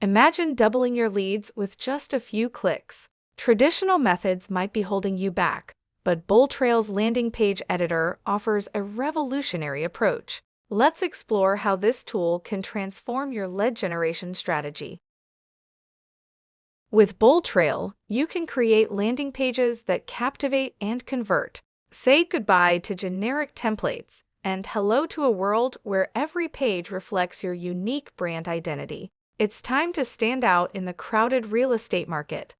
Imagine doubling your leads with just a few clicks. Traditional methods might be holding you back, but BoldTrail's landing page editor offers a revolutionary approach. Let's explore how this tool can transform your lead generation strategy. With BoldTrail, you can create landing pages that captivate and convert. Say goodbye to generic templates and hello to a world where every page reflects your unique brand identity. It's time to stand out in the crowded real estate market.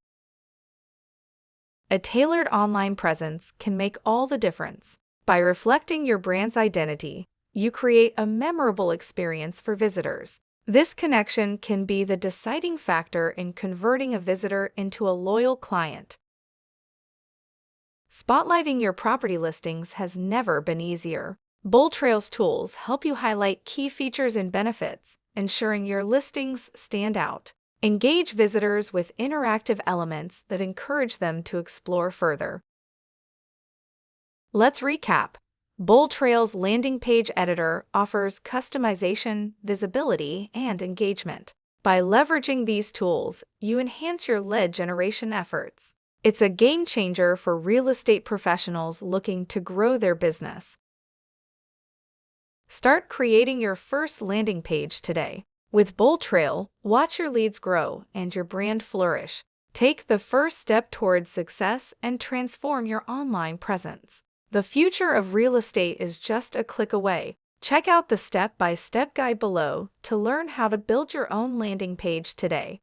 A tailored online presence can make all the difference. By reflecting your brand's identity, you create a memorable experience for visitors. This connection can be the deciding factor in converting a visitor into a loyal client. Spotlighting your property listings has never been easier. BoldTrail's tools help you highlight key features and benefits, ensuring your listings stand out. Engage visitors with interactive elements that encourage them to explore further. Let's recap. BoldTrail's landing page editor offers customization, visibility, and engagement. By leveraging these tools, you enhance your lead generation efforts. It's a game changer for real estate professionals looking to grow their business. Start creating your first landing page today. With BoldTrail, watch your leads grow and your brand flourish. Take the first step towards success and transform your online presence. The future of real estate is just a click away. Check out the step-by-step guide below to learn how to build your own landing page today.